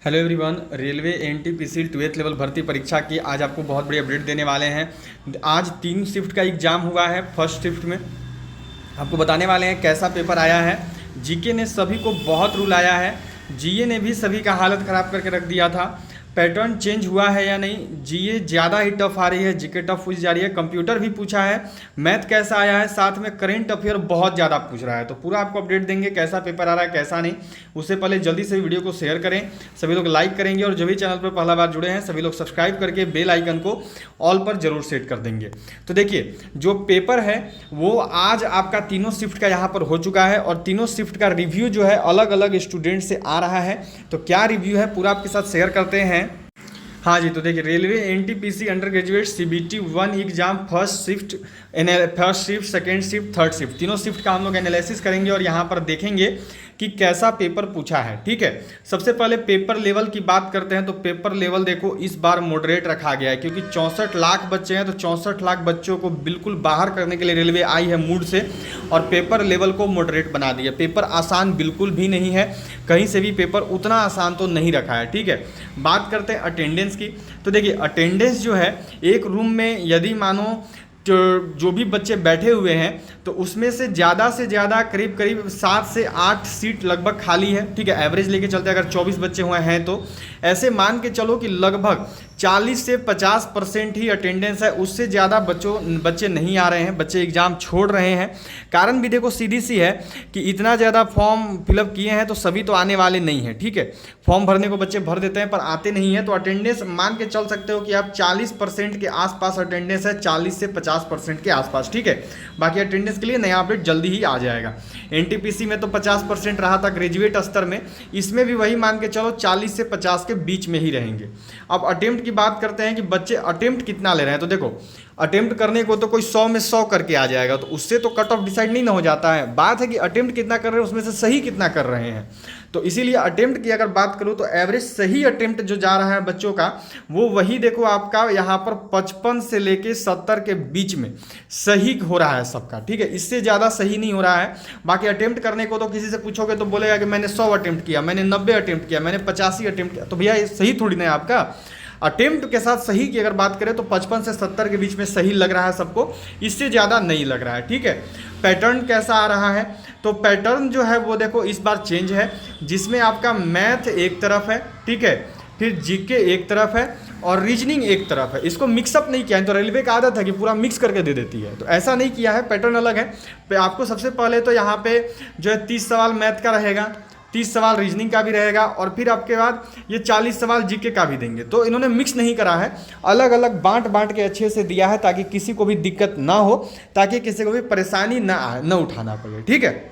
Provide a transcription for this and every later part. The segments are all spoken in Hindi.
Hello everyone, railway NTPC 12th level भर्ती परीक्षा की आज आपको बहुत बड़ी अपडेट देने वाले हैं। आज 3 शिफ्ट का एग्ज़ाम हुआ है। फर्स्ट शिफ्ट में आपको बताने वाले हैं कैसा पेपर आया है। जीके ने सभी को बहुत रूल आया है, जीए ने भी सभी का हालत ख़राब करके रख दिया था। पैटर्न चेंज हुआ है या नहीं, जीए ज़्यादा ही टफ आ रही है, जीके टफ पूछ जा रही है। कंप्यूटर भी पूछा है, मैथ कैसा आया है, साथ में करेंट अफेयर बहुत ज़्यादा पूछ रहा है। तो पूरा आपको अपडेट देंगे कैसा पेपर आ रहा है कैसा नहीं। उससे पहले जल्दी से वीडियो को शेयर करें, सभी लोग लाइक करेंगे और जो भी चैनल पर पहला बार जुड़े हैं सभी लोग सब्सक्राइब करके बेल आइकन को ऑल पर जरूर सेट कर देंगे। तो देखिए, जो पेपर है वो आज आपका तीनों शिफ्ट का यहाँ पर हो चुका है और तीनों शिफ्ट का रिव्यू जो है अलग अलग स्टूडेंट से आ रहा है। तो क्या रिव्यू है पूरा आपके साथ शेयर करते हैं। हाँ जी, तो देखिए, railway NTPC under graduate CBT 1 exam first shift, second shift, third shift, तीनों शिफ्ट का हम लोग एनालिसिस करेंगे और यहाँ पर देखेंगे कि कैसा पेपर पूछा है। ठीक है, सबसे पहले पेपर लेवल की बात करते हैं। तो पेपर लेवल देखो इस बार मॉडरेट रखा गया है क्योंकि 64 लाख बच्चे हैं, तो 64 लाख बच्चों को बिल्कुल बाहर करने के लिए रेलवे आई है मूड से और पेपर लेवल को मॉडरेट बना दिया। पेपर आसान बिल्कुल भी नहीं है, कहीं से भी पेपर उतना आसान तो नहीं रखा है। ठीक है, बात करते हैं अटेंडेंस की। तो देखिए, अटेंडेंस जो है एक रूम में यदि मानो जो भी बच्चे बैठे हुए हैं तो उसमें से ज़्यादा करीब करीब 7 से 8 सीट लगभग खाली है। ठीक है, एवरेज लेके चलते हैं, अगर 24 बच्चे हुए हैं तो ऐसे मान के चलो कि लगभग 40 से 50% ही अटेंडेंस है। उससे ज़्यादा बच्चे नहीं आ रहे हैं, बच्चे एग्ज़ाम छोड़ रहे हैं। कारण भी देखो सीधी सी है कि इतना ज़्यादा फॉर्म फिलअप किए हैं तो सभी तो आने वाले नहीं हैं। ठीक है, फॉर्म भरने को बच्चे भर देते हैं पर आते नहीं हैं। तो अटेंडेंस मान के चल सकते हो कि आप 40% के आसपास अटेंडेंस है, 40 से 50% के आसपास। ठीक है, बाकी अटेंडेंस के लिए नया अपडेट जल्दी ही आ जाएगा। एनटीपीसी में तो 50% रहा था ग्रेजुएट स्तर में, इसमें भी वही मान के चलो 40 से 50 के बीच में ही रहेंगे। अब अटेम्प्ट की बात करते हैं कि बच्चे अटेम्प्ट कितना ले रहे हैं। तो देखो, अटेम्प्ट करने को तो कोई 100 में 100 करके आ जाएगा, तो उससे तो कट ऑफ डिसाइड नहीं ना हो जाता है। बात है कि अटेम्प्ट कितना कर रहे हैं, उसमें से सही कितना कर रहे हैं। तो इसीलिए अटेम्प्ट की अगर बात करूँ तो एवरेज सही अटेम्प्ट जो जा रहा है बच्चों का वो वही देखो आपका यहाँ पर 55 से लेके 70 के बीच में सही हो रहा है सबका। ठीक है, इससे ज़्यादा सही नहीं हो रहा है। बाकी अटेम्प्ट करने को तो किसी से पूछोगे तो बोलेगा कि मैंने 100 अटेम्प्ट किया, मैंने 90 अटेम्प्ट किया, मैंने 85 अटेम्प्ट किया। तो भैया ये सही थोड़ी ना है आपका। अटेम्प्ट के साथ सही की अगर बात करें तो 55 से 70 के बीच में सही लग रहा है सबको, इससे ज़्यादा नहीं लग रहा है। ठीक है, पैटर्न कैसा आ रहा है। तो पैटर्न जो है वो देखो इस बार चेंज है, जिसमें आपका मैथ एक तरफ है, ठीक है, फिर जीके एक तरफ है और रीजनिंग एक तरफ है। इसको मिक्सअप नहीं किया है, तो रेलवे का आदत है कि पूरा मिक्स करके दे देती है, तो ऐसा नहीं किया है, पैटर्न अलग है। आपको सबसे पहले तो यहाँ पे जो है 30 सवाल मैथ का रहेगा, 30 सवाल रीजनिंग का भी रहेगा और फिर आपके बाद ये 40 सवाल जीके का भी देंगे। तो इन्होंने मिक्स नहीं करा है, अलग अलग बांट के अच्छे से दिया है ताकि किसी को भी दिक्कत ना हो, ताकि किसी को भी परेशानी ना उठाना पड़े। ठीक है,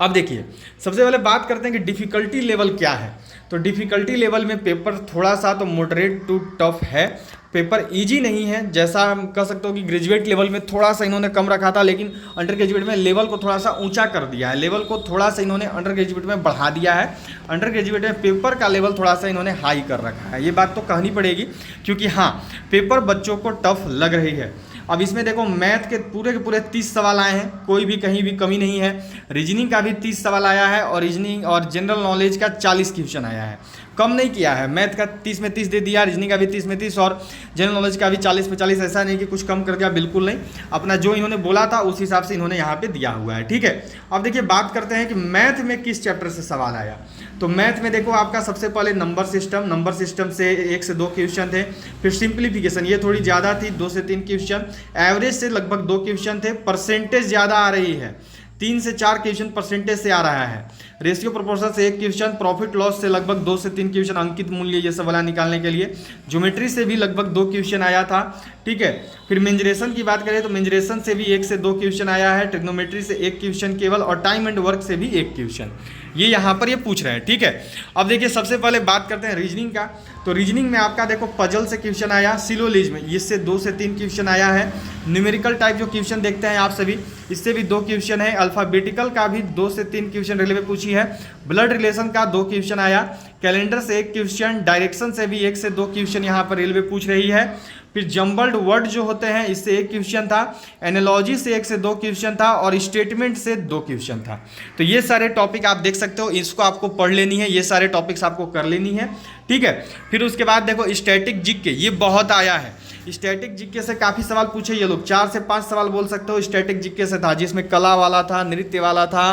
अब देखिए, सबसे पहले बात करते हैं कि डिफ़िकल्टी लेवल क्या है। तो डिफ़िकल्टी लेवल में पेपर थोड़ा सा तो मॉडरेट टू टफ है, पेपर इजी नहीं है। जैसा हम कह सकते हो कि ग्रेजुएट लेवल में थोड़ा सा इन्होंने कम रखा था, लेकिन अंडर ग्रेजुएट में लेवल को थोड़ा सा ऊंचा कर दिया है, लेवल को थोड़ा सा इन्होंने अंडर ग्रेजुएट में बढ़ा दिया है। अंडर ग्रेजुएट में पेपर का लेवल थोड़ा सा इन्होंने हाई कर रखा है, ये बात तो कहनी पड़ेगी, क्योंकि हाँ पेपर बच्चों को टफ लग रही है। अब इसमें देखो मैथ के पूरे 30 सवाल आए हैं, कोई भी कहीं भी कमी नहीं है। रीजनिंग का भी 30 सवाल आया है और रीजनिंग और जनरल नॉलेज का 40 क्वेश्चन आया है, कम नहीं किया है। मैथ का 30 में 30 दे दिया, रीजनिंग का भी 30 में 30 और जनरल नॉलेज का भी 40 में 40। ऐसा नहीं कि कुछ कम कर दिया, बिल्कुल नहीं, अपना जो इन्होंने बोला था उस हिसाब से इन्होंने यहाँ पे दिया हुआ है। ठीक है, अब देखिए बात करते हैं कि मैथ में किस चैप्टर से सवाल आया। तो मैथ में देखो आपका सबसे पहले नंबर सिस्टम से 1 से 2 क्वेश्चन थे, फिर सिंप्लीफिकेशन ये थोड़ी ज़्यादा थी, 2 से 3 क्वेश्चन, एवरेज से लगभग 2 क्वेश्चन थे, परसेंटेज ज़्यादा आ रही है, 3 से 4 क्वेश्चन परसेंटेज से आ रहा है, रेशियो प्रोपोर्शन से 1 क्वेश्चन, प्रॉफिट लॉस से लगभग 2 से 3 क्वेश्चन, अंकित मूल्य ये सब वाला निकालने के लिए, ज्योमेट्री से भी लगभग 2 क्वेश्चन आया था। ठीक है, फिर मेंजरेशन की बात करें तो मेंजरेशन से भी 1 से 2 क्वेश्चन आया है, ट्रिग्नोमेट्री से 1 क्वेश्चन केवल और टाइम एंड वर्क से भी 1 क्वेश्चन, ये यहाँ पर ये पूछ रहे हैं। ठीक है, अब देखिए सबसे पहले बात करते हैं रीजनिंग का। तो रीजनिंग में आपका देखो पजल से क्वेश्चन आया, सिलोजिज्म इससे 2 से 3 क्वेश्चन आया है, न्यूमेरिकल टाइप जो क्वेश्चन देखते हैं आप सभी, इससे भी 2 क्वेश्चन है, अल्फ़ाबेटिकल का भी 2 से 3 क्वेश्चन रेलवे पूछी है, ब्लड रिलेशन का 2 क्वेश्चन आया, कैलेंडर से 1 क्वेश्चन, डायरेक्शन से भी 1 से 2 क्वेश्चन यहाँ पर रेलवे पूछ रही है, फिर जम्बल्ड वर्ड जो होते हैं इससे 1 क्वेश्चन था, एनालॉजी से 1 से 2 क्वेश्चन था और स्टेटमेंट से 2 क्वेश्चन था। तो ये सारे टॉपिक आप देख सकते हो, इसको आपको पढ़ लेनी है, ये सारे टॉपिक्स आपको कर लेनी है, ठीक है। फिर उसके बाद देखो स्टैटिक जीके, ये बहुत आया है। स्टैटिक जीके से काफ़ी सवाल पूछे ये लोग, 4 से 5 सवाल बोल सकते हो स्टैटिक जीके से था, जिसमें कला वाला था, नृत्य वाला था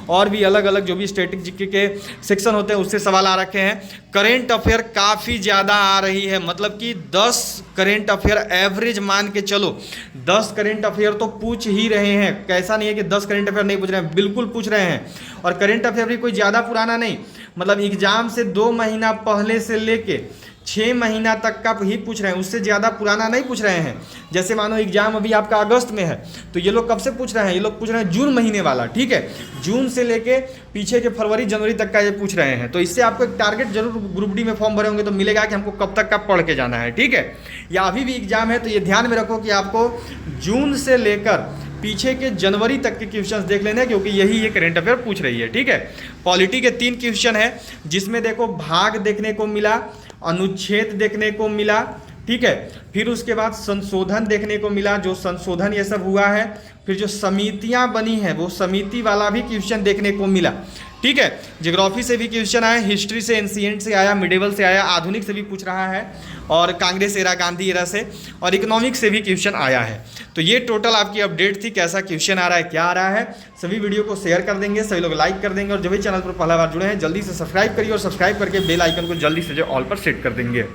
और भी अलग अलग जो भी स्टैटिक जीके के सेक्शन होते हैं उससे सवाल आ रखे हैं। करेंट अफेयर काफ़ी ज़्यादा आ रही है, मतलब कि 10 करेंट अफेयर एवरेज मान के चलो, 10 करेंट अफेयर तो पूछ ही रहे हैं। कैसा नहीं है कि 10 करेंट अफेयर नहीं पूछ रहे हैं, बिल्कुल पूछ रहे हैं। और करेंट अफेयर भी कोई ज़्यादा पुराना नहीं, मतलब एग्जाम से 2 महीना पहले से लेके 6 महीना तक का ही पूछ रहे हैं, उससे ज़्यादा पुराना नहीं पूछ रहे हैं। जैसे मानो एग्जाम अभी आपका अगस्त में है तो ये लोग कब से पूछ रहे हैं, ये लोग पूछ रहे हैं जून महीने वाला, ठीक है, जून से लेके पीछे के फरवरी जनवरी तक का ये पूछ रहे हैं। तो इससे आपको एक टारगेट जरूर ग्रुप डी में फॉर्म भरे होंगे तो मिलेगा कि हमको कब तक का पढ़ के जाना है, ठीक है। या अभी भी एग्जाम है तो ये ध्यान में रखो कि आपको जून से लेकर पीछे के जनवरी तक के क्वेश्चंस देख लेने हैं, क्योंकि यही ये करेंट अफेयर पूछ रही है, ठीक है। पॉलिटी के 3 क्वेश्चन है, जिसमें देखो भाग देखने को मिला, अनुच्छेद देखने को मिला, ठीक है। फिर उसके बाद संशोधन देखने को मिला, जो संशोधन ये सब हुआ है। फिर जो समितियां बनी हैं वो समिति वाला भी क्वेश्चन देखने को मिला, ठीक है। ज्योग्राफी से भी क्वेश्चन आया, हिस्ट्री से, एंशिएंट से आया, मिडिवल से आया, आधुनिक से भी पूछ रहा है और कांग्रेस एरा, गांधी एरा से, और इकोनॉमिक्स से भी क्वेश्चन आया है। तो ये टोटल आपकी अपडेट थी, कैसा क्वेश्चन आ रहा है, क्या आ रहा है। सभी वीडियो को शेयर कर देंगे, सभी लोग लाइक कर देंगे और जो भी चैनल पर पहला बार जुड़े हैं जल्दी से सब्सक्राइब करिए और सब्सक्राइब करके बेल आइकन को जल्दी से जो ऑल पर सेट कर देंगे।